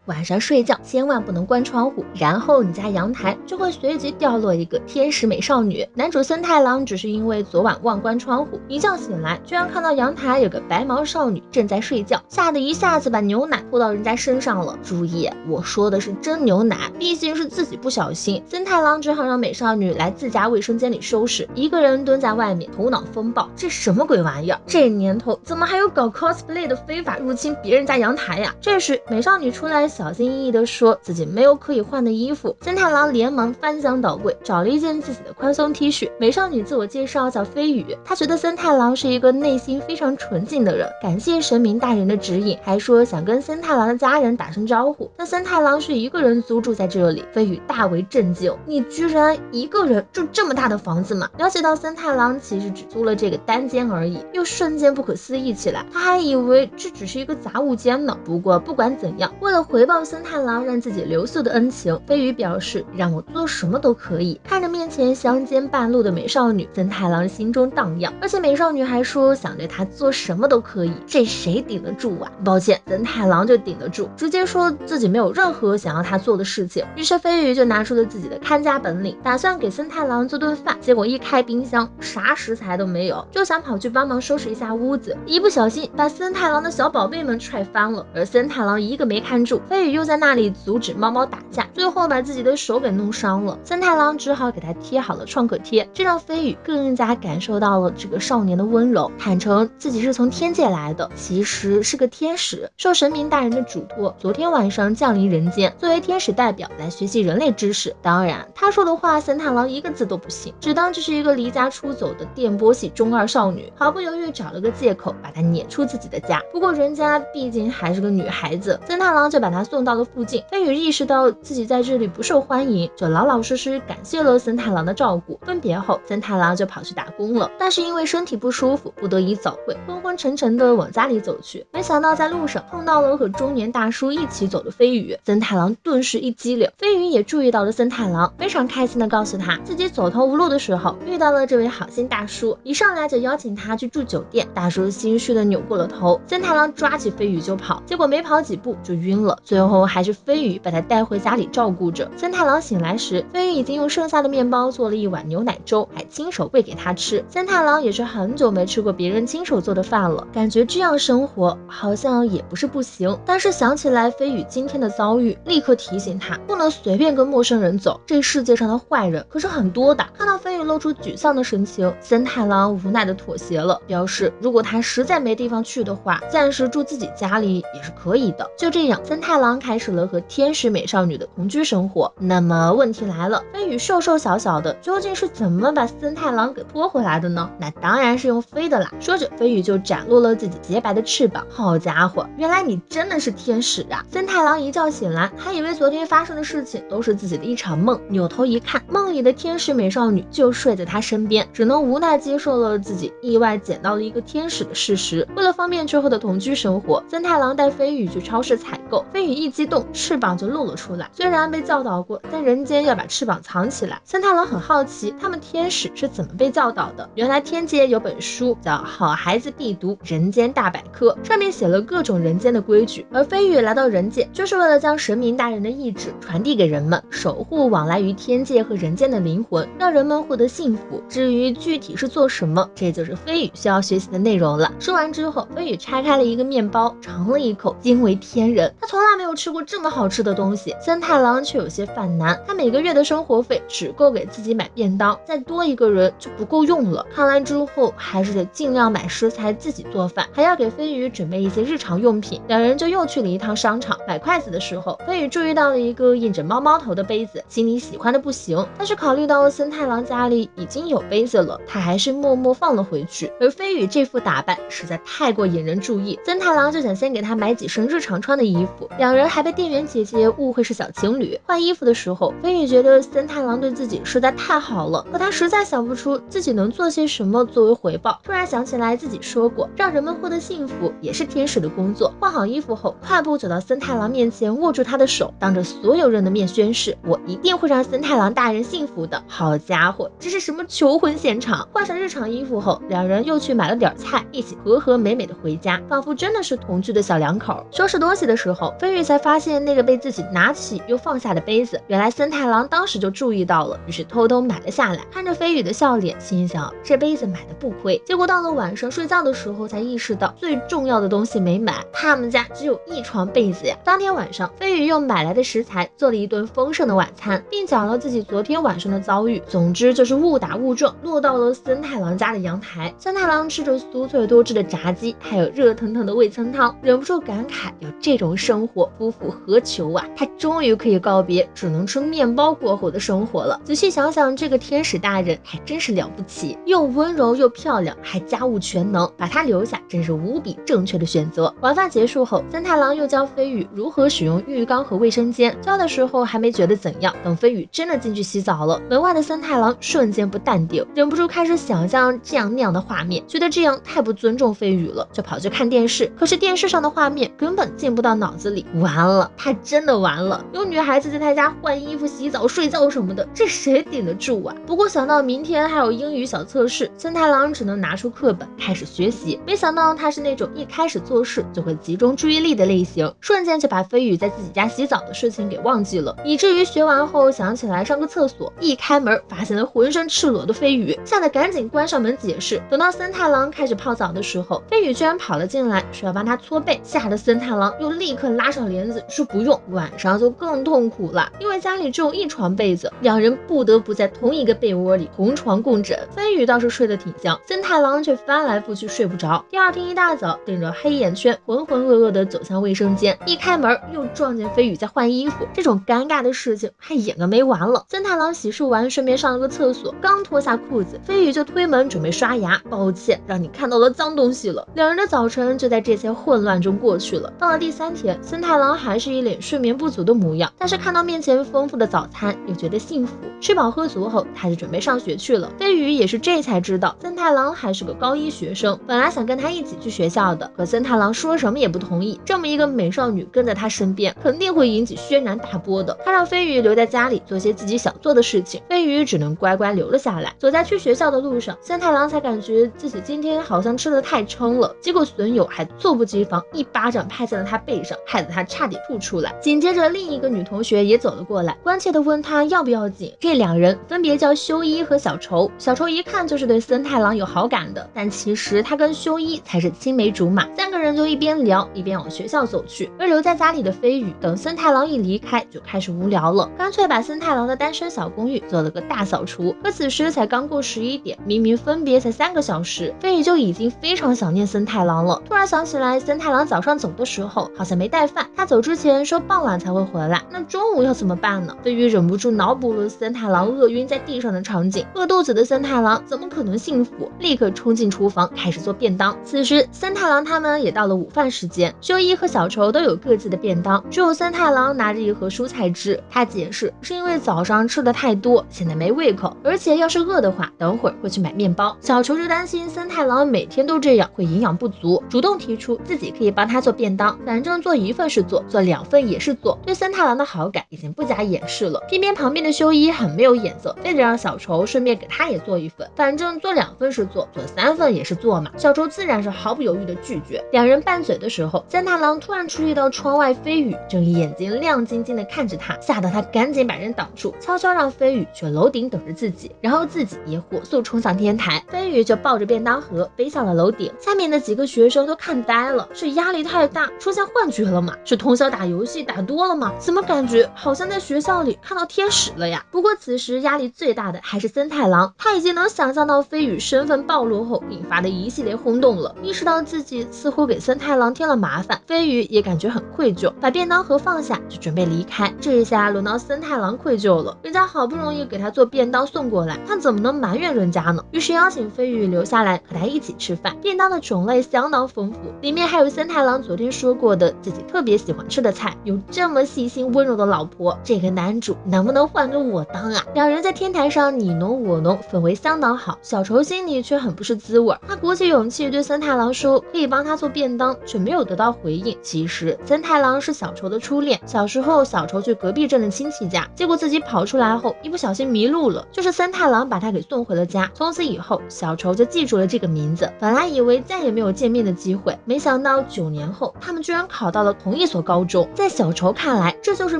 晚上睡觉千万不能关窗户，然后你家阳台就会随即掉落一个天使美少女。男主森太郎只是因为昨晚忘关窗户，一觉醒来居然看到阳台有个白毛少女正在睡觉，吓得一下子把牛奶泼到人家身上了。注意，我说的是真牛奶，毕竟是自己不小心。森太郎只好让美少女来自家卫生间里收拾，一个人蹲在外面头脑风暴，这什么鬼玩意儿？这年头怎么还有搞 cosplay 的非法入侵别人家阳台呀？这时美少女出来小心翼翼地说自己没有可以换的衣服，森太郎连忙翻箱倒柜找了一件自己的宽松 T 恤。美少女自我介绍叫飞羽，她觉得森太郎是一个内心非常纯净的人，感谢神明大人的指引，还说想跟森太郎的家人打声招呼。但森太郎是一个人租住在这里，飞羽大为震惊，你居然一个人住这么大的房子吗？了解到森太郎其实只租了这个单间而已，又瞬间不可思议起来，他还以为这只是一个杂物间呢。不过不管怎样，为了回报森太郎让自己留宿的恩情，飞羽表示让我做什么都可以。看着面前相间半路的美少女，森太郎心中荡漾，而且美少女还说想对他做什么都可以，这谁顶得住啊？抱歉，森太郎就顶得住，直接说自己没有任何想要他做的事情。于是飞羽就拿出了自己的看家本领，打算给森太郎做顿饭，结果一开冰箱啥食材都没有，就想跑去帮忙收拾一下屋子，一不小心把森太郎的小宝贝们踹翻了，而森太郎一个没看住，飞羽又在那里阻止猫猫打架，最后把自己的手给弄伤了。森太郎只好给他贴好了创可贴，这让飞羽更加感受到了这个少年的温柔，坦诚自己是从天界来的，其实是个天使，受神明大人的嘱托，昨天晚上降临人间，作为天使代表来学习人类知识。当然他说的话森太郎一个字都不信，只当这是一个离家出走的电波系中二少女，毫不犹豫找了个借口把她撵出自己的家。不过人家毕竟还是个女孩子，森太郎就把她送到了附近。飞羽意识到自己在这里不受欢迎，就老老实实感谢了森太郎的照顾。分别后森太郎就跑去打工了，但是因为身体不舒服不得已早退，昏昏沉沉的往家里走去。没想到在路上碰到了和中年大叔一起走的飞羽，森太郎顿时一激灵，飞羽也注意到了森太郎，非常开心的告诉他自己走投无路的时候遇到了这位好心大叔，一上来就邀请他去住酒店。大叔心虚的扭过了头，森太郎抓起飞羽就跑，结果没跑几步就晕了，最后还是飞羽把他带回家里照顾着。森太郎醒来时，飞羽已经用剩下的面包做了一碗牛奶粥，还亲手喂给他吃。森太郎也是很久没吃过别人亲手做的饭了，感觉这样生活好像也不是不行，但是想起来飞羽今天的遭遇，立刻提醒他不能随便跟陌生人走，这世界上的坏人可是很多的。看到飞羽露出沮丧的神情，森太郎无奈的妥协了，表示如果他实在没地方去的话，暂时住自己家里也是可以的。就这样，森太郎开始了和天使美少女的同居生活。那么问题来了，飞羽瘦瘦小小的，究竟是怎么把森太郎给拖回来的呢？那当然是用飞的啦。说着飞羽就展露了自己洁白的翅膀，好家伙，原来你真的是天使啊！森太郎一觉醒来，还以为昨天发生的事情都是自己的一场梦，扭头一看，梦里的天使美少女就睡在他身边，只能无奈接受了自己意外捡到了一个天使的事实。为了方便之后的同居生活，森太郎带飞羽去超市采购，飞羽一激动翅膀就露了出来，虽然被教导过在人间要把翅膀藏起来，森太郎很好奇他们天使是怎么被教导的。原来天界有本书叫《好孩子必读人间大百科》，上面写了各种人间的规矩，而飞羽来到人界就是为了将神明大人的意志传递给人们，守护往来于天界和人间的灵魂，让人们获得幸福。至于具体是做什么，这就是飞羽需要学习的内容了。说完之后，飞羽拆开了一个面包，尝了一口，惊为天人，他从来没有吃过这么好吃的东西。森太郎却有些犯难，他每个月的生活费只够给自己买便当，再多一个人就不够用了。看来之后还是得尽量买食材自己做饭，还要给飞羽准备一些日常用品。两人就又去了一趟商场，买筷子的时候，飞羽注意到了一个印着猫猫头的杯子，心里喜欢的不行，但是考虑到森太郎家里已经有杯子了，他还是默默放了回去。而飞羽这副打扮实在太过引人注意，森太郎就想先给他买几身日常穿的衣服，两人还被店员姐姐误会是小情侣。换衣服的时候，飞羽觉得森太郎对自己实在太好了，可他实在想不出自己能做些什么作为回报。突然想起来自己说过，让人们获得幸福也是天使的工作。换好衣服后，快步走到森太郎面前，握住他的手，当着所有人的面宣誓，我一定会让森太郎大人幸福的。好家伙，这是什么求婚现场？换上日常衣服后，两人又去买了点菜，一起和和美美的回家，仿佛真的是同居的小两口。收拾东西的时候，飞宇才发现那个被自己拿起又放下的杯子，原来森太郎当时就注意到了，于是偷偷买了下来。看着飞宇的笑脸，心想这杯子买的不亏。结果到了晚上睡觉的时候，才意识到最重要的东西没买，他们家只有一床被子呀。当天晚上，飞宇用买来的食材做了一顿丰盛的晚餐，并讲了自己昨天晚上的遭遇。总之就是误打误撞落到了森太郎家的阳台。森太郎吃着酥脆多汁的炸鸡，还有热腾腾的味噌汤，忍不住感慨，有这种生活，夫复何求啊！他终于可以告别只能吃面包过后的生活了。仔细想想，这个天使大人还真是了不起，又温柔又漂亮，还家务全能，把他留下真是无比正确的选择。晚饭结束后，森太郎又教飞宇如何使用浴缸和卫生间，教的时候还没觉得怎样，等飞宇真的进去洗澡了，门外的森太郎瞬间不淡定，忍不住开始想象这样那样的画面，觉得这样太不尊重飞宇了，就跑去看电视。可是电视上的画面根本进不到脑子里，完了，他真的完了。有女孩子在他家换衣服、洗澡、睡觉什么的，这谁顶得住啊？不过想到明天还有英语小测试，森太郎只能拿出课本开始学习。没想到他是那种一开始做事就会集中注意力的类型，瞬间就把飞宇在自己家洗澡的事情给忘记了，以至于学完后想起来上个厕所，一开门发现了浑身赤裸的飞宇，吓得赶紧关上门解释。等到森太郎开始泡澡的时候，飞宇居然跑了进来，说要帮他搓背，吓得森太郎又立刻拉上帘子说不用。晚上就更痛苦了，因为家里只有一床被子，两人不得不在同一个被窝里同床共枕。飞宇倒是睡得挺香，森太郎却翻来覆去睡不着。第二天一大早，顶着黑眼圈，浑浑噩噩地走向卫生间，一开门又撞见飞宇在换衣服。这种尴尬的事情还演个没完了。森太郎洗漱完，顺便上了个厕所，刚脱下裤子，飞宇就推门准备刷牙，抱歉，让你看到了脏东西了。两人的早晨就在这些混乱中过去了。到了第3天，森太郎还是一脸睡眠不足的模样，但是看到面前丰富的早餐，又觉得幸福。吃饱喝足后，他就准备上学去了。飞宇也是这才知道，森太郎还是个高1学生，本来想跟他一起去学校的，可森太郎说什么也不同意。这么一个美少女跟在他身边，肯定会引起轩然大波的。他让飞宇留在家里做些自己想做的事情，飞宇只能乖乖留了下来。走在去学校的路上，森太郎才感觉自己今天好像吃得太撑了，结果损友还猝不及防一巴掌拍在了他背上，害得他差点吐出来。紧接着另一个女同学也走了过来，关切地问他要不要紧。这两人分别叫修一和小愁，小愁一看就是对森太郎有好感的，但其实他跟修一才是青梅竹马。3个人就一边聊一边往学校走去，而留在家里的飞宇等森太郎一离开就开始无聊了，干脆把森太郎的单身小公寓做了个大扫除。可此时才刚过11点，明明分别才3个小时，飞宇就已经非常想念森太郎了。突然想起来森太郎早上走的时候好像没带饭，他走之前说傍晚才会回来，那中午要怎么办呢？飞宇忍不住脑补了森太郎饿晕在地上的场景，饿肚子的森太郎怎么可能幸福，立刻冲进厨房开始做便当。此时森太郎他们也到了午饭时间，修一和小愁都有各自的便当，只有森太郎拿着一盒蔬菜汁，他解释是因为早上吃的太多，现在没胃口，而且要是饿的话等会儿会去买面包。小愁就担心森太郎每天都这样会营养不足，主动提出自己可以帮他做便当，反正做1份是做2份也是做，对森太郎的好感已经不加掩饰了。偏偏旁边的修一很没有眼色，非得让小愁顺便给他也做1份，反正做2份是做3份也是做嘛。小愁自然是毫不犹豫的拒绝。两人拌嘴的时候，森太郎突然注意到窗外飞宇正眼睛亮晶晶的看着他，吓得他赶紧把人挡住，悄悄让飞宇去楼顶等着自己，然后自己也火速冲向天台。飞宇就抱着便当盒飞向了楼顶，下面的几个学生都看呆了，是压力太大出现幻觉了吗？是通宵打游戏打多了吗？怎么感觉好像在学校里看到天使了呀？不过此时压力最大的还是森太郎，他已经能想象到飞宇身份暴露后引发的一系列轰动了。意识到自己似乎给森太郎添了麻烦，飞宇也感觉很愧疚，把便当盒放下就准备离开。这一下轮到森太郎愧疚了，人家好不容易给他做便当送过来，他怎么能埋怨人家呢？于是邀请飞宇留下来和他一起吃饭。便当的种类相当丰富，里面还有森太郎昨天说过的自己特别喜欢吃的菜。有这么细心温柔的老婆，这个男主能不能换个我当啊？两人在天台上你侬我侬，氛围相当好。小愁心里却很不是滋味，他鼓起勇气对森太郎说可以帮他做便当，却没有得到回应。其实森太郎是小愁的初恋，小时候小愁去隔壁镇的亲戚家，结果自己跑出来后一不小心迷路了，就是森太郎把他给送回了家。从此以后小愁就记住了这个名字，本来以为再也没有见面的机会，没想到9年后他们居然考到了同一一所高中。在小仇看来，这就是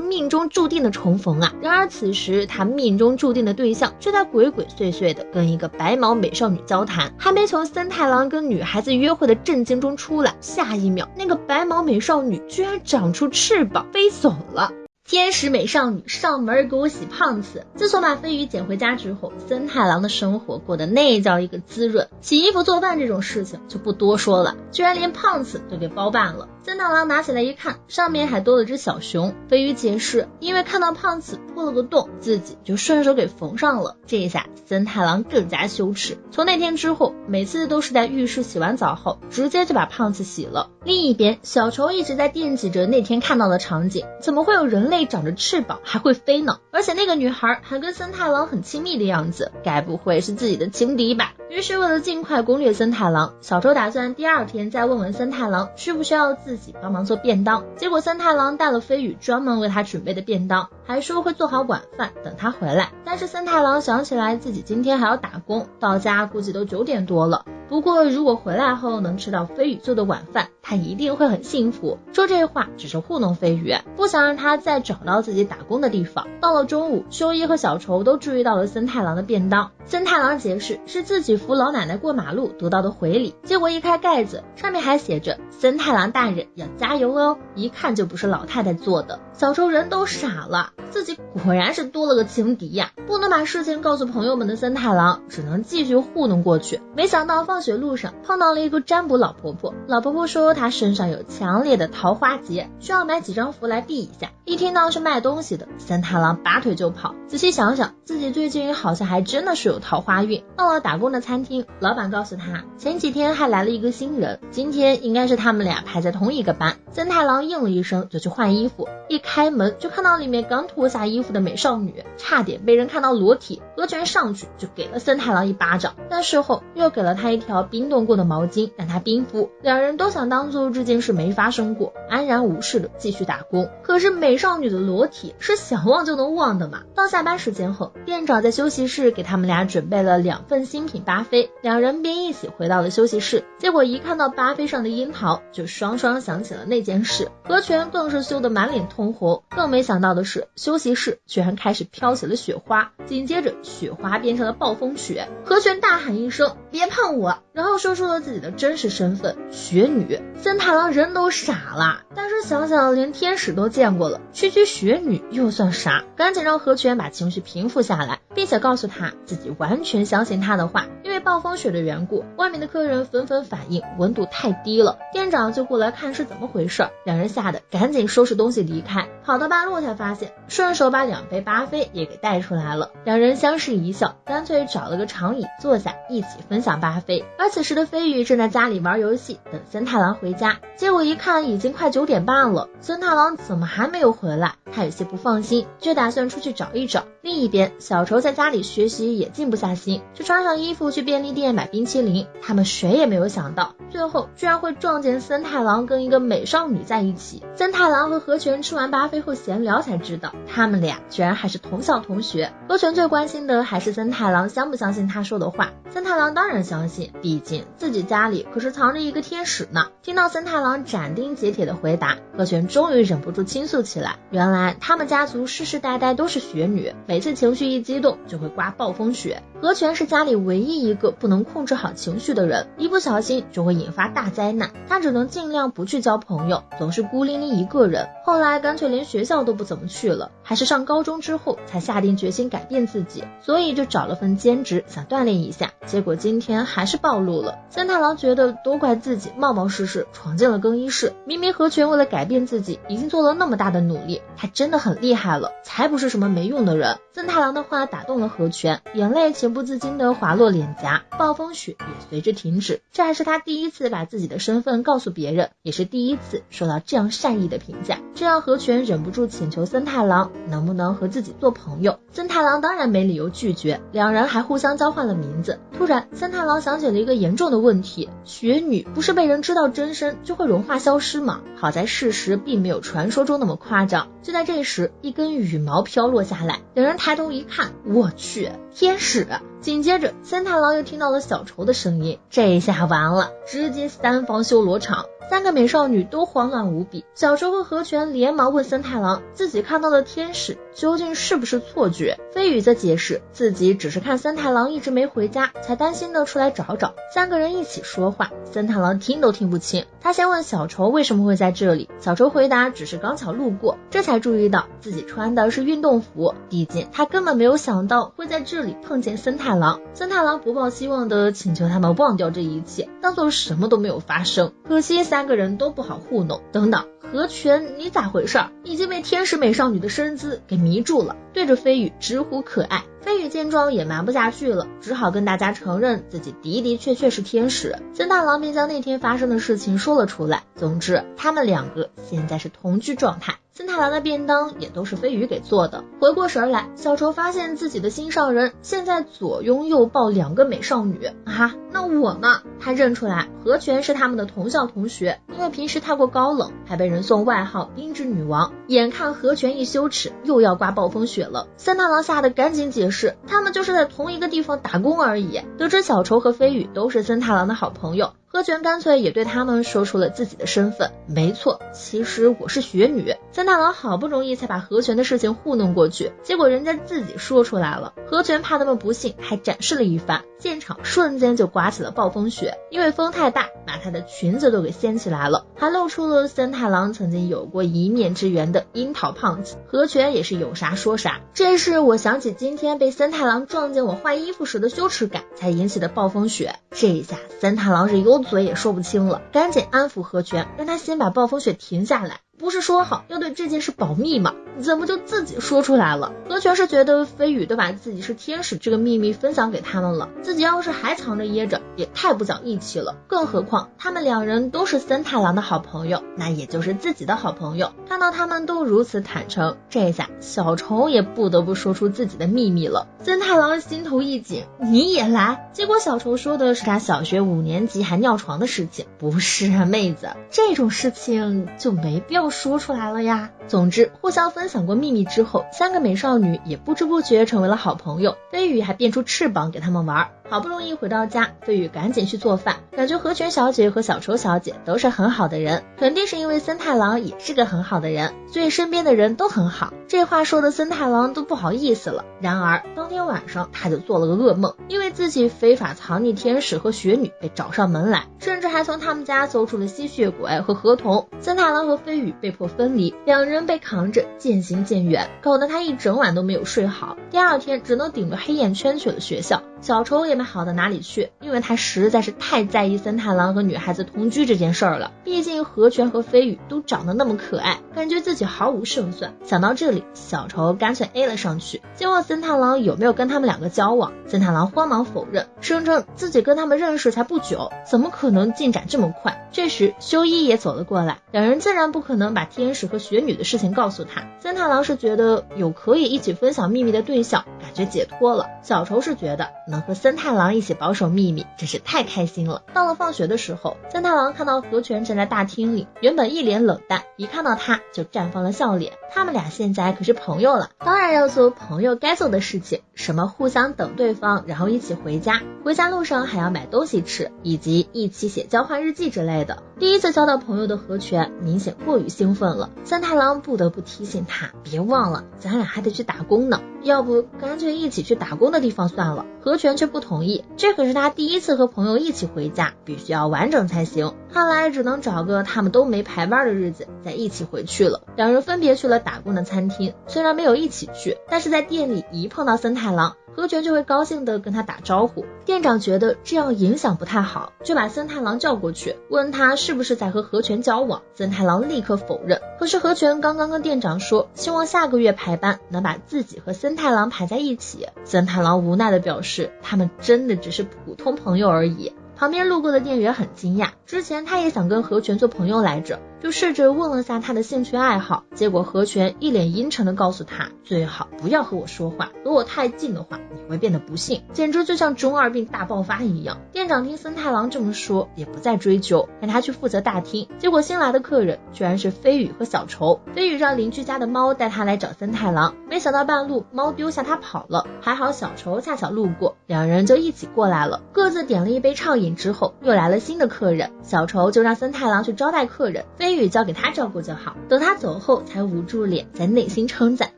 命中注定的重逢啊。然而此时他命中注定的对象却在鬼鬼祟祟的跟一个白毛美少女交谈，还没从森太郎跟女孩子约会的震惊中出来，下一秒那个白毛美少女居然长出翅膀飞走了。天使美少女上门给我洗胖子。自从把飞鱼捡回家之后，森太郎的生活过得那叫一个滋润，洗衣服做饭这种事情就不多说了，居然连胖子都给包办了。森太郎拿起来一看，上面还多了只小熊。飞鱼解释，因为看到胖子破了个洞，自己就顺手给缝上了。这一下森太郎更加羞耻，从那天之后每次都是在浴室洗完澡后直接就把胖子洗了。另一边，小丑一直在惦记着那天看到的场景，怎么会有人类长着翅膀还会飞呢？而且那个女孩还跟森太郎很亲密的样子，该不会是自己的情敌吧？于是为了尽快攻略森太郎，小丑打算第二天再问问森太郎需不需要自己帮忙做便当。结果森太郎带了飞宇专门为他准备的便当，还说会做好晚饭等他回来。但是森太郎想起来自己今天还要打工，到家估计都9点多了。不过如果回来后能吃到飞宇做的晚饭，他一定会很幸福。说这话只是糊弄飞宇，不想让他再找到自己打工的地方。到了中午，修一和小丑都注意到了森太郎的便当。森太郎解释是自己扶老奶奶过马路得到的回礼，结果一开盖子，上面还写着森太郎大人要加油哦，一看就不是老太太做的。小丑人都傻了，自己果然是多了个情敌呀！不能把事情告诉朋友们的森太郎只能继续糊弄过去。没想到放学路上碰到了一个占卜老婆婆，老婆婆说她身上有强烈的桃花劫，需要买几张符来避一下。一听到是卖东西的，森太郎拔腿就跑。仔细想想，自己最近好像还真的是有桃花运。到了打工的餐厅，老板告诉他前几天还来了一个新人，今天应该是他们俩排在同一个班。森太郎应了一声就去换衣服，一开门就看到里面刚脱下衣服的美少女，差点被人看到裸体。河泉上去就给了森太郎一巴掌，但事后又给了他一条冰冻过的毛巾让他冰敷。两人都想当做这件事没发生过，安然无事的继续打工。可是美少女的裸体是想忘就能忘的嘛。到下班时间后，店长在休息室给他们俩准备了2份新品巴菲，两人便一起回到了休息室。结果一看到巴菲上的樱桃，就双双想起了那件事。河泉更是羞得满脸通红，更没想到的是，休息室居然开始飘起了雪花，紧接着雪花变成了暴风雪。河泉大喊一声别碰我，然后说出了自己的真实身份雪女。森太郎人都傻了，但是想想连天使都见过了，区雪女又算啥？赶紧让河泉把情绪平复下来，并且告诉他自己完全相信他的话。因为暴风雪的缘故，外面的客人纷纷反映温度太低了，店长就过来看是怎么回事。两人吓得赶紧收拾东西离开，跑到半路才发现顺手把2杯巴菲也给带出来了。两人相视一笑，干脆找了个长椅坐下一起分享巴菲。而此时的飞宇正在家里玩游戏等森太郎回家，结果一看已经快9点半了，森太郎怎么还没有回来？他有些不放心，就打算出去找一找。另一边，小丑在家里学习也静不下心，就穿上衣服去便利店买冰淇淋。他们谁也没有想到，最后居然会撞见森太郎跟一个美少女在一起。森太郎和河泉吃完巴菲后闲聊才知道，他们俩居然还是同校同学。河泉最关心的还是森太郎相不相信他说的话。森太郎当然相信，毕竟自己家里可是藏着一个天使呢。听到森太郎斩钉截铁的回答，河泉终于忍不住倾诉起来。原来他们家族世世代代都是雪女，每次情绪一激动就会刮暴风雪。河泉是家里唯一一个不能控制好情绪的人，一不小心就会引发大灾难。他只能尽量不去交朋友，总是孤零零一个人。后来干脆连学校都不怎么去了，还是上高中之后才下定决心改变自己，所以就找了份兼职想锻炼一下。结果今天还是暴露了。森太郎觉得都怪自己冒冒失失闯进了更衣室，明明河泉为了改变自己已经做了那么大的努力，他真的很厉害了，才不是什么没用的人。森太郎的话打动了河泉，眼泪情不自禁地滑落脸颊，暴风雪也随之停止。这还是他第一次把自己的身份告诉别人，也是第一次受到这样善意的评价，这让河泉忍不住请求森太郎能不能和自己做朋友。森太郎当然没理由拒绝，两人还互相交换了名字。突然森太郎想起了一个严重的问题，雪女不是被人知道真身就会融化消失吗？好在事实并没有传说中那么夸张。就在这时，一根羽毛飘落下来，两人抬头一看，我去，天使！紧接着森太郎又听到了小愁的声音，这一下完了，直接三方修罗场。三个美少女都慌乱无比，小愁和和泉连忙问森太郎自己看到的天使究竟是不是错觉。飞羽则解释自己只是看森太郎一直没回家，才担心的出来找找。三个人一起说话，森太郎听都听不清。他先问小愁为什么会在这里，小愁回答只是刚巧路过，这才注意到自己穿的是运动服，毕竟他根本没有想到会在这里碰见森太郎。森太郎不抱希望的请求他们忘掉这一切，当做什么都没有发生。可惜三个人都不好糊弄。等等，和泉你咋回事？已经被天使美少女的身姿给迷住了，对着飞羽直呼可爱。飞羽见状也瞒不下去了，只好跟大家承认自己的确是天使。森太郎便将那天发生的事情说了出来。总之他们两个现在是同居状态，森太郎的便当也都是飞羽给做的。回过神来，小愁发现自己的心上人现在左拥右抱两个美少女啊，那我呢？他认出来和泉是他们的同校同学，因为平时太过高冷，还被人送外号冰之女王。眼看和泉一羞耻又要刮暴风雪了，森太郎吓得赶紧解释他们就是在同一个地方打工而已。得知小愁和飞羽都是森太郎的好朋友，和泉干脆也对他们说出了自己的身份。没错，其实我是雪女。森太郎好不容易才把和泉的事情糊弄过去，结果人家自己说出来了。和泉怕他们不信，还展示了一番，现场瞬间就刮起了暴风雪，因为风太大，把她的裙子都给掀起来了，还露出了森太郎曾经有过一面之缘的樱桃胖子。和泉也是有啥说啥，这是我想起今天被森太郎撞见我换衣服时的羞耻感才引起的暴风雪。这一下森太郎是有嘴也说不清了，赶紧安抚和泉，让他先把暴风雪停下来。不是说好要对这件事保密吗？怎么就自己说出来了？和泉是觉得飞羽都把自己是天使这个秘密分享给他们了，自己要是还藏着掖着，也太不讲义气了。更何况他们两人都是森太郎的好朋友，那也就是自己的好朋友。看到他们都如此坦诚，这下小愁也不得不说出自己的秘密了。森太郎心头一紧，你也来？结果小愁说的是他小学5年级还尿床的事情。不是啊，妹子，这种事情就没必要说出来了呀。总之互相分享过秘密之后，三个美少女也不知不觉成为了好朋友。飞羽还变出翅膀给他们玩。好不容易回到家，飞羽赶紧去做饭，感觉和泉小姐和小愁小姐都是很好的人，肯定是因为森太郎也是个很好的人，所以身边的人都很好。这话说的森太郎都不好意思了。然而当天晚上他就做了个噩梦，因为自己非法藏匿天使和雪女被找上门来，甚至还从他们家搜出了吸血鬼和河童。森太郎和飞羽被迫分离，两人被扛着渐行渐远，搞得他一整晚都没有睡好。第二天只能顶着黑眼圈去了学校。小愁也没好到哪里去，因为他实在是太在意森太郎和女孩子同居这件事儿了。毕竟和泉和飞羽都长得那么可爱，感觉自己毫无胜算。想到这里，小愁干脆 A 了上去，就问森太郎有没有跟他们两个交往。森太郎慌忙否认，声称自己跟他们认识才不久，怎么可能进展这么快。这时修一也走了过来，两人自然不可能把天使和雪女的事情告诉他。森太郎是觉得有可以一起分享秘密的对象，感觉解脱了。小愁是觉得能和森太郎一起保守秘密真是太开心了。到了放学的时候，森太郎看到和泉站在大厅里，原本一脸冷淡，一看到他就绽放了笑脸。他们俩现在可是朋友了，当然要做朋友该做的事情，什么互相等对方，然后一起回家，回家路上还要买东西吃，以及一起写交换日记之类的。第一次交到朋友的和泉明显过于兴奋了，森太郎不得不提醒他，别忘了咱俩还得去打工呢，要不干脆一起去打工的地方算了。和泉却不同意，这可是他第一次和朋友一起回家，必须要完整才行。看来只能找个他们都没排班的日子再一起回去了。两人分别去了打工的餐厅，虽然没有一起去，但是在店里一碰到森太郎，和泉就会高兴地跟他打招呼。店长觉得这样影响不太好，就把森太郎叫过去，问他是不是在和和泉交往。森太郎立刻否认，可是和泉刚刚跟店长说希望下个月排班能把自己和森太郎排在一起。森太郎无奈地表示他们真的只是普通朋友而已。旁边路过的店员很惊讶，之前他也想跟和泉做朋友来着，就试着问了下他的兴趣爱好，结果何泉一脸阴沉的告诉他，最好不要和我说话，和我太近的话你会变得不幸，简直就像中二病大爆发一样。店长听森太郎这么说，也不再追究，让他去负责大厅。结果新来的客人居然是飞羽和小愁。飞羽让邻居家的猫带他来找森太郎，没想到半路猫丢下他跑了，还好小愁恰巧路过，两人就一起过来了，各自点了一杯畅饮之后，又来了新的客人，小愁就让森太郎去招待客人，飞羽交给他照顾就好。等他走后才捂住脸，在内心称赞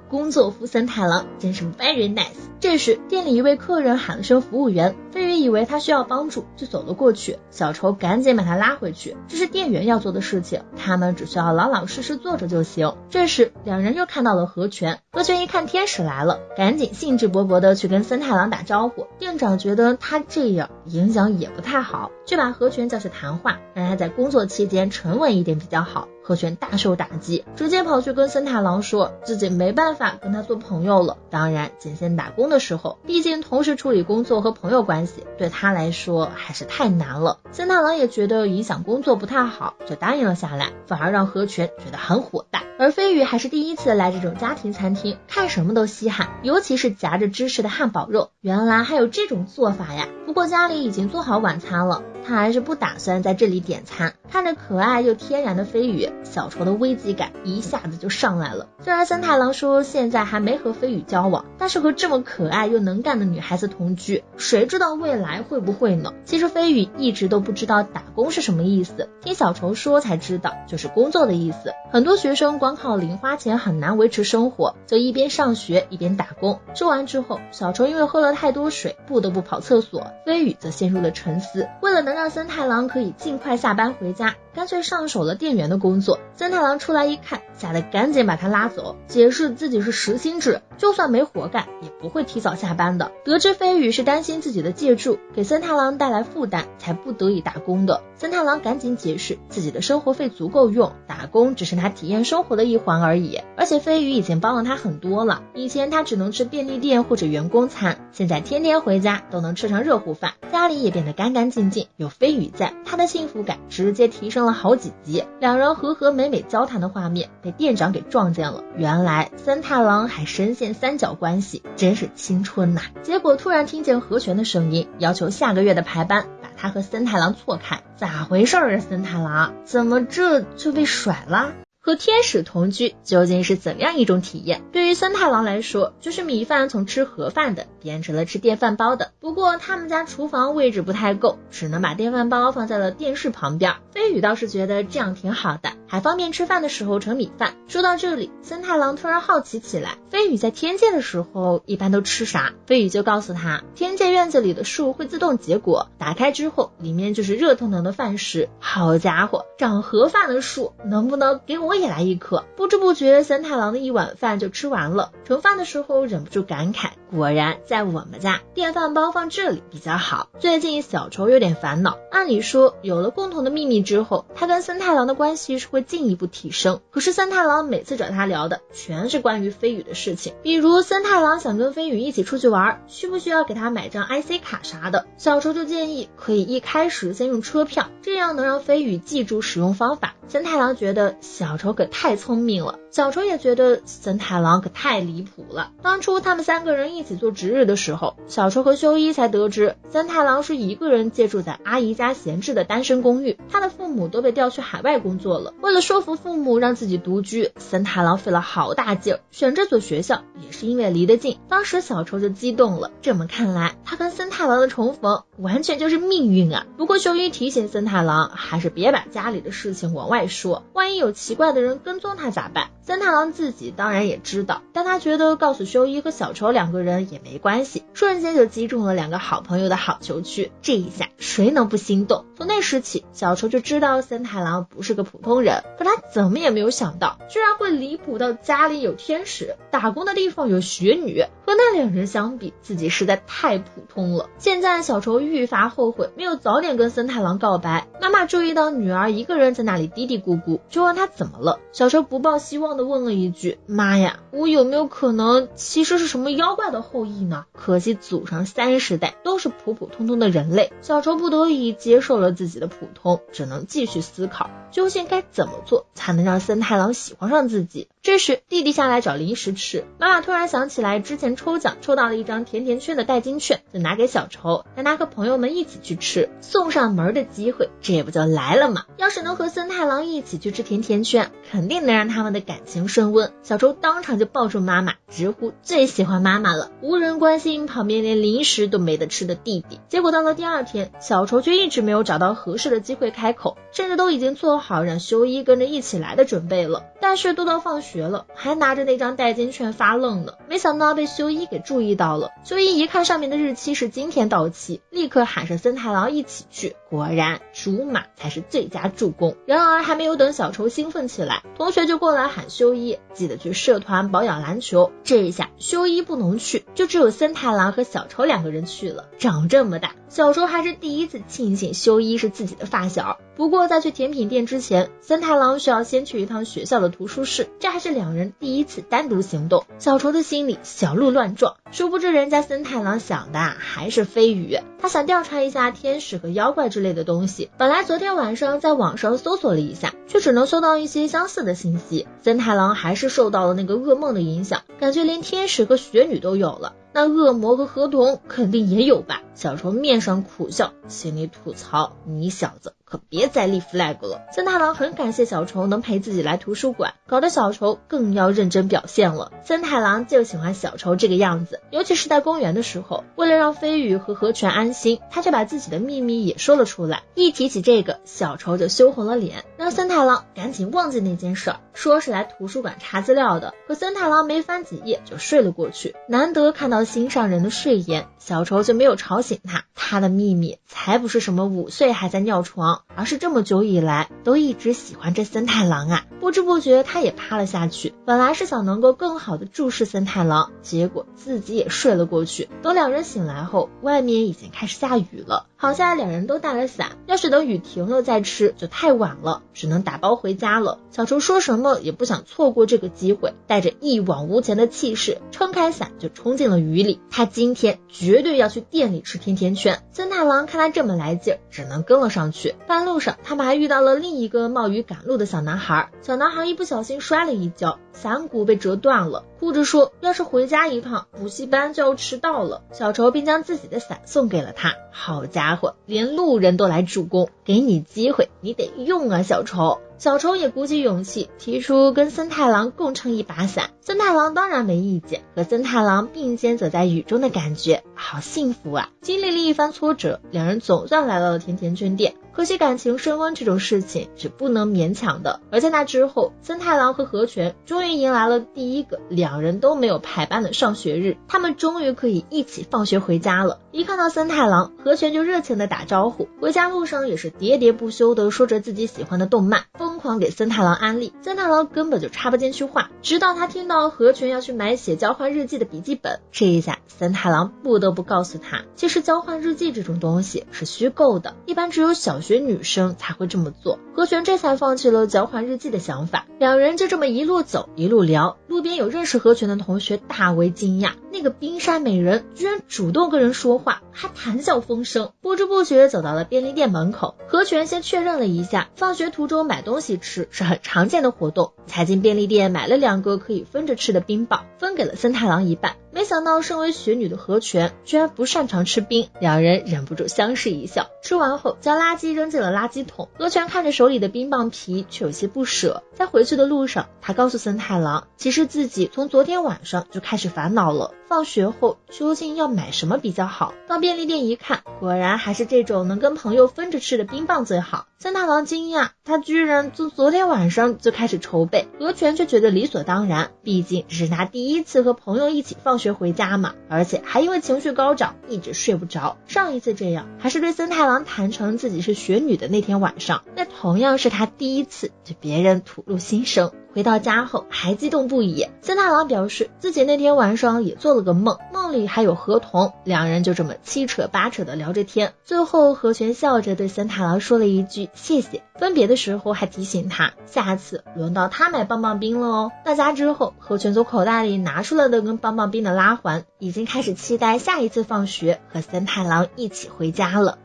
工作服森太郎真是 very nice。 这时店里一位客人喊了声服务员，飞羽以为他需要帮助，就走了过去，小愁赶紧把他拉回去，这是店员要做的事情，他们只需要老老实实坐着就行。这时两人又看到了何泉，何泉一看天使来了，赶紧兴致勃勃的去跟森太郎打招呼。店长觉得他这样影响也不太好，就把何泉叫去谈话，让他在工作期间沉稳一点比较好。何泉大受打击，直接跑去跟森太郎说自己没办法跟他做朋友了。当然仅限打工的时候，毕竟同时处理工作和朋友关系对他来说还是太难了。森太郎也觉得影响工作不太好，就答应了下来，反而让何泉觉得很火大。而飞羽还是第一次来这种家庭餐厅，看什么都稀罕，尤其是夹着芝士的汉堡肉，原来还有这种做法呀。不过家里已经做好晚餐了，他还是不打算在这里点餐。看着可爱又天然的飞羽，小愁的危机感一下子就上来了。虽然森太郎说现在还没和飞羽交往，但是和这么可爱又能干的女孩子同居，谁知道未来会不会呢？其实飞羽一直都不知道打工是什么意思，听小愁说才知道，就是工作的意思。很多学生光靠零花钱很难维持生活，就一边上学一边打工。说完之后，小愁因为喝了太多水不得不跑厕所，飞羽则陷入了沉思。为了能让森太郎可以尽快下班回家，干脆上手了店员的工作。森太郎出来一看，吓得赶紧把他拉走，解释自己是时薪制，就算没活干也不会提早下班的。得知飞羽是担心自己的借住给森太郎带来负担，才不得已打工的。森太郎赶紧解释自己的生活费足够用，打工只是他体验生活的一环而已，而且飞羽已经帮了他很多了。以前他只能吃便利店或者员工餐，现在天天回家都能吃上热乎饭，家里也变得干干净净，有飞羽在，他的幸福感直接提升了好几级。两人和和美美交谈的画面被店长给撞见了，原来森太郎还深陷三角关系，真是青春呐。结果突然听见何泉的声音，要求下个月的排班把他和森太郎错开。咋回事啊，森太郎怎么这就被甩了？和天使同居究竟是怎样一种体验？对于森太郎来说，就是米饭从吃盒饭的变成了吃电饭煲的。不过他们家厨房位置不太够，只能把电饭煲放在了电视旁边。飞羽倒是觉得这样挺好的，还方便吃饭的时候盛米饭。说到这里，森太郎突然好奇起来，飞羽在天界的时候一般都吃啥？飞羽就告诉他，天界院子里的树会自动结果，打开之后里面就是热腾腾的饭食。好家伙，长盒饭的树能不能给我也来一颗？不知不觉森太郎的一碗饭就吃完了，盛饭的时候忍不住感慨，果然在我们家电饭煲放这里比较好。最近小愁有点烦恼，按理说有了共同的秘密之后，他跟森太郎的关系是会进一步提升，可是森太郎每次找他聊的全是关于飞羽的事情，比如森太郎想跟飞羽一起出去玩，需不需要给他买张 IC 卡啥的，小愁就建议可以一开始先用车票，这样能让飞羽记住使用方法。森太郎觉得小愁可太聪明了，小愁也觉得森太郎可太离谱了。当初他们三个人一起做值日的时候，小愁和修一才得知森太郎是一个人借住在阿姨家闲置的单身公寓，他的父母都被调去海外工作了。为了说服父母让自己独居，森太郎费了好大劲儿，选这所学校也是因为离得近。当时小愁就激动了，这么看来他跟森太郎的重逢完全就是命运啊。不过修一提醒森太郎还是别把家里的事情往外说，万一有奇怪的人跟踪他咋办？森太郎自己当然也知道，但他觉得告诉修一和小愁两个人也没关系，瞬间就击中了两个好朋友的好球区，这一下谁能不心动？从那时起，小愁就知道森太郎不是个普通人，可他怎么也没有想到，居然会离谱到家里有天使，打工的地方有雪女，和那两人相比，自己实在太普通了。现在小愁愈发后悔没有早点跟森太郎告白，妈妈注意到女儿一个人在那里嘀嘀咕咕，就问她怎么了。小球不抱希望地问了一句，妈呀，我有没有可能其实是什么妖怪的后裔呢？可惜祖上30代都是普普通通的人类。小球不得已接受了自己的普通，只能继续思考究竟该怎么做才能让森太郎喜欢上自己。这时弟弟下来找零食吃，妈妈突然想起来之前抽奖抽到了一张甜甜圈的代金券，就拿给小球，让他和朋友们一起去吃。送上门的机会这不就来了吗？要是能和森太郎一起去吃甜甜圈，肯定能让他们的感情升温。小球当场就抱住妈妈，直呼最喜欢妈妈了，无人关心旁边连零食都没得吃的弟弟。结果到了第二天，小球却一直没有找到合适的机会开口，甚至都已经做好让修一跟着一起来的准备了。但是都到放学了，还拿着那张代金券发愣呢，没想到被修一给注意到了。修一一看上面的日期是今天到期，立刻喊上森太郎一起去。果然竹马才是最佳助攻。然而还没有等小球兴奋起来，同学就过来喊修一记得去社团保养篮球。这一下修一不能去，就只有森太郎和小球2个人去了。长这么大，小球还是第一次庆幸修一是自己的发小。不过在去甜品店之前，森太郎需要先去一趟学校的图书室，这还是2人第一次单独行动。小球的心里小鹿乱撞，殊不知人家森太郎想的还是飞鱼。他想调查一下天使和妖怪之类的东西，本来昨天晚上在网上搜索了一下，却只能搜到一些相似的信息。森太郎还是受到了那个噩梦的影响，感觉连天使和雪女都有了，那恶魔和河童肯定也有吧。小球面上苦笑，心里吐槽，你小子可别再立 flag 了。森太郎很感谢小球能陪自己来图书馆，搞得小球更要认真表现了。森太郎就喜欢小球这个样子，尤其是在公园的时候，为了让飞羽和河泉安心，他就把自己的秘密也说了出来。一提起这个，小球就羞红了脸，让森太郎赶紧忘记那件事儿，说是来图书馆查资料的。可森太郎没翻几页就睡了过去，难得看到心上人的睡颜，小球就没有吵醒他。他的秘密才不是什么5岁还在尿床，而是这么久以来都一直喜欢这森太郎啊。不知不觉他也趴了下去，本来是想能够更好的注视森太郎，结果自己也睡了过去。等2人醒来后，外面已经开始下雨了，好在2人都带了伞，要是等雨停了再吃就太晚了，只能打包回家了。小球说什么也不想错过这个机会，带着一往无前的气势，撑开伞就冲进了雨里。他今天绝对要去店里吃甜甜圈。森太郎看他这么来劲，只能跟了上去。半路上他们还遇到了另一个冒雨赶路的小男孩，小男孩一不小心摔了一跤，伞骨被折断了，哭着说要是回家一趟补习班就要迟到了。小球并将自己的伞送给了他。好家伙，连路人都来助攻，给你机会你得用啊小球。小球也鼓起勇气提出跟森太郎共撑一把伞，森太郎当然没意见，和森太郎并肩走在雨中的感觉好幸福啊。经历了一番挫折，2人总算来到了甜甜圈店，可惜感情升温这种事情是不能勉强的。而在那之后，森太郎和河泉终于迎来了第一个2人都没有排班的上学日，他们终于可以一起放学回家了。一看到森太郎，河泉就热情的打招呼，回家路上也是喋喋不休的说着自己喜欢的动漫，疯狂给森太郎安利。森太郎根本就插不进去话，直到他听到河泉要去买写交换日记的笔记本，这一下森太郎不得不告诉他，其实交换日记这种东西是虚构的，一般只有小学女生才会这么做。河泉这才放弃了交换日记的想法。2人就这么一路走一路聊，路边有认识河泉的同学大为惊讶，那个冰山美人居然主动跟人说话，还谈笑风生。不知不觉走到了便利店门口，河泉先确认了一下放学途中买东西吃是很常见的活动，才进便利店买了2个可以分着吃的冰棒，分给了森太郎一半。没想到身为雪女的河泉居然不擅长吃冰，2人忍不住相视一笑。吃完后将垃圾扔进了垃圾桶，河泉看着手里的冰棒皮却有些不舍。在回去的路上，他告诉森太郎，其实自己从昨天晚上就开始烦恼了，放学后究竟要买什么比较好。到便利店一看，果然还是这种能跟朋友分着吃的冰棒最好。森太郎惊讶，他居然从昨天晚上就开始筹备，河泉却觉得理所当然，毕竟这是他第一次和朋友一起放学回家嘛，而且还因为情绪高涨一直睡不着。上一次这样还是对森太郎坦诚自己是雪女的那天晚上，那同样是他第一次对别人吐露心声。回到家后还激动不已，森太郎表示自己那天晚上也做了个梦，梦里还有河童，2人就这么七扯八扯的聊着天。最后河泉笑着对森太郎说了一句，意，谢谢。分别的时候还提醒他，下次轮到他买棒棒冰了哦。到家之后，河泉从口袋里拿出了那根棒棒冰的拉环，已经开始期待下一次放学和森太郎一起回家了。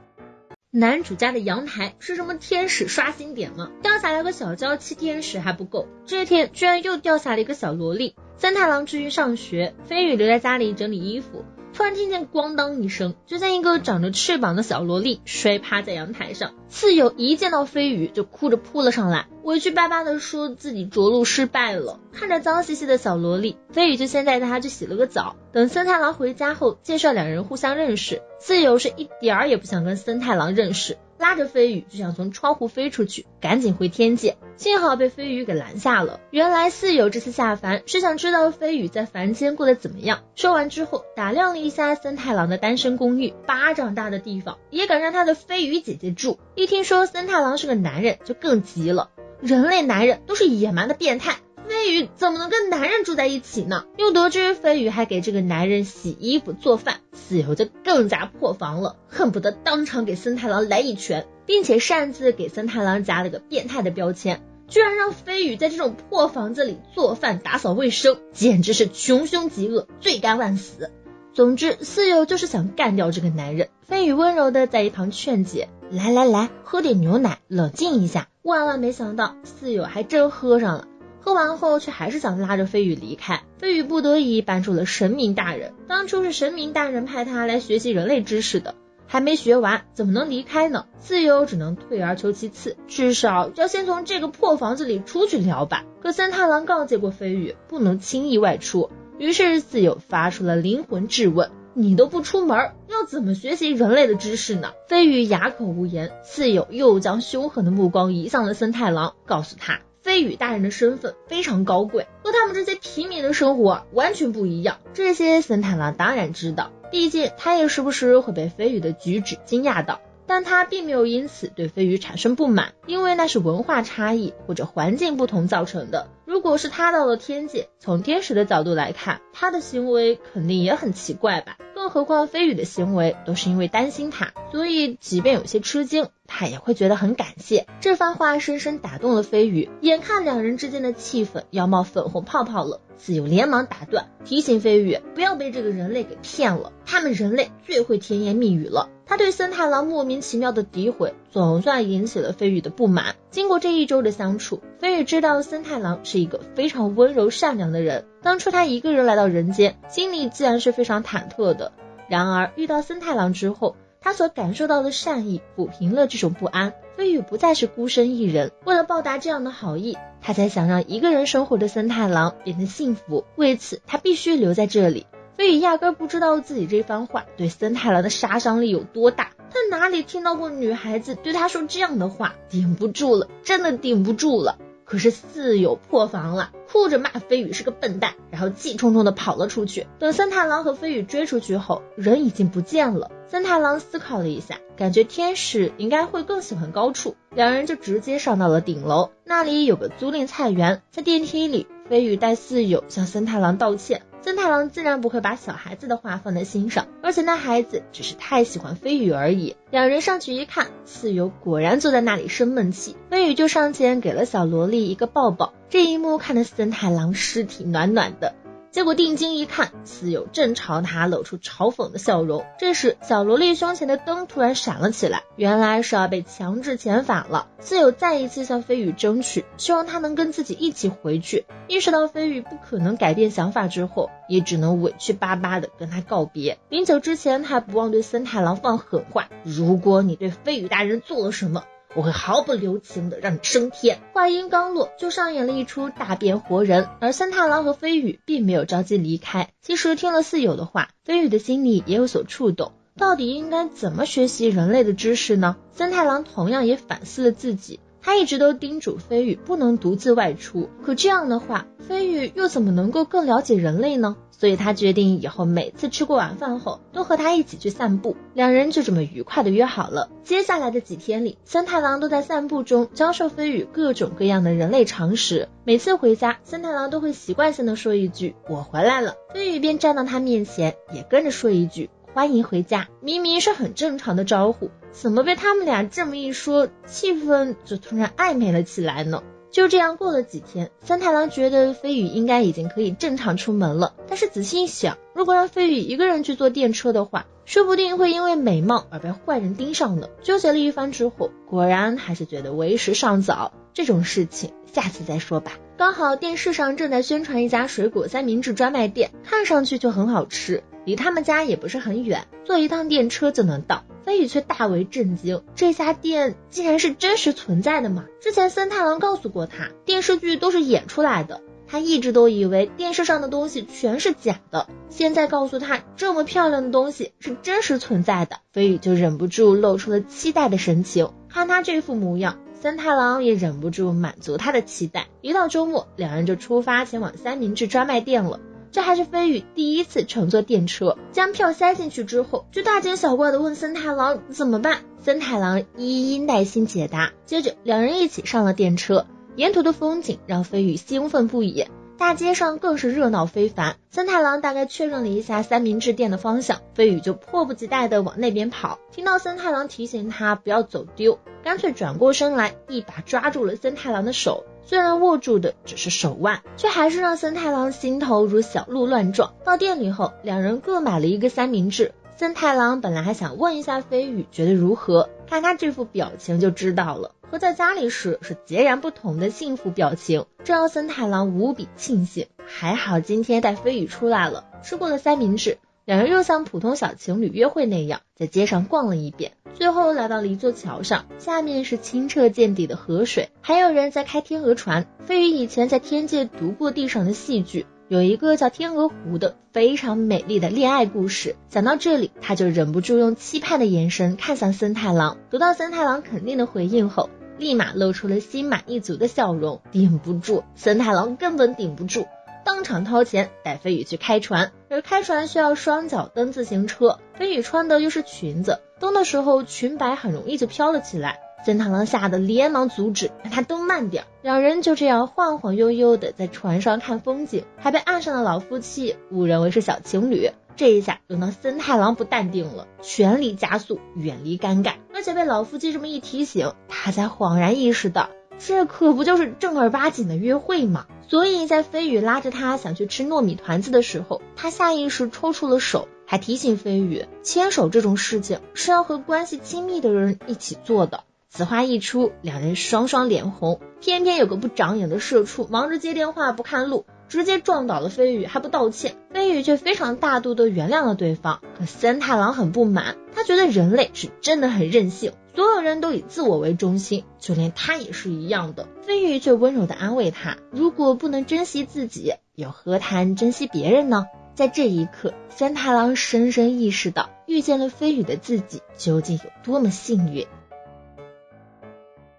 男主家的阳台是什么天使刷新点吗？掉下来个小娇妻天使还不够，这天居然又掉下了一个小萝莉。森太郎去上学，飞羽留在家里整理衣服，突然听见咣当一声，就像一个长着翅膀的小萝莉摔趴在阳台上。四友一见到飞羽就哭着扑了上来，委屈巴巴的说自己着陆失败了。看着脏兮兮的小萝莉，飞羽就先带她去洗了个澡。等森太郎回家后，介绍两人互相认识。四友是一点儿也不想跟森太郎认识，拉着飞羽就想从窗户飞出去，赶紧回天界。幸好被飞羽给拦下了。原来四友这次下凡是想知道飞羽在凡间过得怎么样。说完之后，打量了一下森太郎的单身公寓，巴掌大的地方也敢让他的飞羽姐姐住。一听说森太郎是个男人，就更急了。人类男人都是野蛮的变态，飞羽怎么能跟男人住在一起呢？又得知飞羽还给这个男人洗衣服做饭，四友就更加破防了，恨不得当场给森太郎来一拳，并且擅自给森太郎加了个变态的标签，居然让飞羽在这种破房子里做饭打扫卫生，简直是穷凶极恶，罪该万死。总之四友就是想干掉这个男人。飞羽温柔的在一旁劝解，来，喝点牛奶冷静一下。万万没想到四友还真喝上了，喝完后却还是想拉着飞羽离开。飞羽不得已搬出了神明大人，当初是神明大人派他来学习人类知识的，还没学完怎么能离开呢？四友只能退而求其次，至少要先从这个破房子里出去聊吧。可森太郎告诫过飞羽不能轻易外出，于是四友发出了灵魂质问，你都不出门，要怎么学习人类的知识呢？飞羽哑口无言。四友又将凶狠的目光移向了森太郎，告诉他飞羽大人的身份非常高贵，和他们这些平民的生活完全不一样。这些森太郎当然知道，毕竟他也时不时会被飞羽的举止惊讶到，但他并没有因此对飞羽产生不满，因为那是文化差异或者环境不同造成的。如果是他到了天界，从天使的角度来看，他的行为肯定也很奇怪吧，更何况飞羽的行为都是因为担心他，所以即便有些吃惊，他也会觉得很感谢。这番话深深打动了飞羽，眼看两人之间的气氛要冒粉红泡泡了，四友连忙打断，提醒飞羽不要被这个人类给骗了，他们人类最会甜言蜜语了。他对森太郎莫名其妙的诋毁总算引起了飞羽的不满。经过这一周的相处，飞羽知道森太郎是一个非常温柔善良的人，当初他一个人来到人间，心里自然是非常忐忑的，然而遇到森太郎之后，他所感受到的善意抚平了这种不安，飞羽不再是孤身一人。为了报答这样的好意，他才想让一个人生活的森太郎变得幸福，为此他必须留在这里。飞羽压根不知道自己这番话对森太郎的杀伤力有多大，他哪里听到过女孩子对他说这样的话，顶不住了，真的顶不住了。可是四友破防了，哭着骂飞羽是个笨蛋，然后气冲冲的跑了出去。等森太郎和飞羽追出去后，人已经不见了。森太郎思考了一下，感觉天使应该会更喜欢高处，两人就直接上到了顶楼。那里有个租赁菜园，在电梯里，飞羽带四友向森太郎道歉。森太郎自然不会把小孩子的话放在心上，而且那孩子只是太喜欢飞羽而已。两人上去一看，四友果然坐在那里生闷气，飞羽就上前给了小萝莉一个抱抱。这一幕看得森太郎尸体暖暖的，结果定睛一看，四友正朝他露出嘲讽的笑容。这时小萝莉胸前的灯突然闪了起来，原来是要被强制遣返了。四友再一次向飞羽争取，希望他能跟自己一起回去。意识到飞羽不可能改变想法之后，也只能委屈巴巴的跟他告别。临走之前，他还不忘对森太郎放狠话，如果你对飞羽大人做了什么，我会毫不留情的让你升天。话音刚落，就上演了一出大变活人，而森太郎和飞羽并没有着急离开。其实听了四友的话，飞羽的心里也有所触动，到底应该怎么学习人类的知识呢？森太郎同样也反思了自己，他一直都叮嘱飞羽不能独自外出，可这样的话，飞羽又怎么能够更了解人类呢？所以他决定以后每次吃过晚饭后都和他一起去散步，两人就这么愉快的约好了。接下来的几天里，森太郎都在散步中教授飞羽各种各样的人类常识。每次回家，森太郎都会习惯性的说一句我回来了，飞羽便站到他面前也跟着说一句欢迎回家，明明是很正常的招呼，怎么被他们俩这么一说，气氛就突然暧昧了起来呢？就这样过了几天，三太郎觉得飞羽应该已经可以正常出门了，但是仔细一想，如果让飞羽一个人去坐电车的话，说不定会因为美貌而被坏人盯上呢。纠结了一番之后，果然还是觉得为时尚早，这种事情下次再说吧。刚好电视上正在宣传一家水果三明治专卖店，看上去就很好吃，离他们家也不是很远，坐一趟电车就能到。飞羽却大为震惊，这家店竟然是真实存在的吗？之前森太郎告诉过他，电视剧都是演出来的，他一直都以为电视上的东西全是假的，现在告诉他这么漂亮的东西是真实存在的，飞羽就忍不住露出了期待的神情。看他这副模样，森太郎也忍不住满足他的期待。一到周末，两人就出发前往三明治专卖店了。这还是飞羽第一次乘坐电车，将票塞进去之后，就大惊小怪地问森太郎怎么办。森太郎一一耐心解答，接着两人一起上了电车。沿途的风景让飞羽兴奋不已，大街上更是热闹非凡。森太郎大概确认了一下三明治店的方向，飞羽就迫不及待地往那边跑。听到森太郎提醒他不要走丢，干脆转过身来，一把抓住了森太郎的手。虽然握住的只是手腕，却还是让森太郎心头如小鹿乱撞。到店里后，两人各买了一个三明治。森太郎本来还想问一下飞羽觉得如何，看他这副表情就知道了，和在家里时是截然不同的幸福表情，这让森太郎无比庆幸。还好今天带飞羽出来了，吃过了三明治，两人又像普通小情侣约会那样在街上逛了一遍，最后来到了一座桥上，下面是清澈见底的河水，还有人在开天鹅船。飞羽以前在天界读过地上的戏剧，有一个叫天鹅湖的非常美丽的恋爱故事。想到这里，他就忍不住用期盼的眼神看向森太郎，得到森太郎肯定的回应后，立马露出了心满意足的笑容。顶不住，森太郎根本顶不住，当场掏钱带飞羽去开船，而开船需要双脚蹬自行车，飞羽穿的又是裙子，蹬的时候裙摆很容易就飘了起来。森太郎吓得连忙阻止，让他蹬慢点。两人就这样晃晃悠悠的在船上看风景，还被岸上的老夫妻误认为是小情侣。这一下轮到森太郎不淡定了，全力加速远离尴尬。而且被老夫妻这么一提醒，他才恍然意识到，这可不就是正儿八经的约会吗？所以在飞羽拉着他想去吃糯米团子的时候，他下意识抽出了手，还提醒飞羽，牵手这种事情是要和关系亲密的人一起做的。此话一出，两人双双脸红，偏偏有个不长眼的社畜忙着接电话不看路，直接撞倒了飞羽还不道歉。飞羽却非常大度地原谅了对方，可森太郎很不满，他觉得人类是真的很任性，所有人都以自我为中心，就连他也是一样的。飞羽却温柔地安慰他，如果不能珍惜自己，又何谈珍惜别人呢？在这一刻，森太郎深深意识到遇见了飞羽的自己究竟有多么幸运。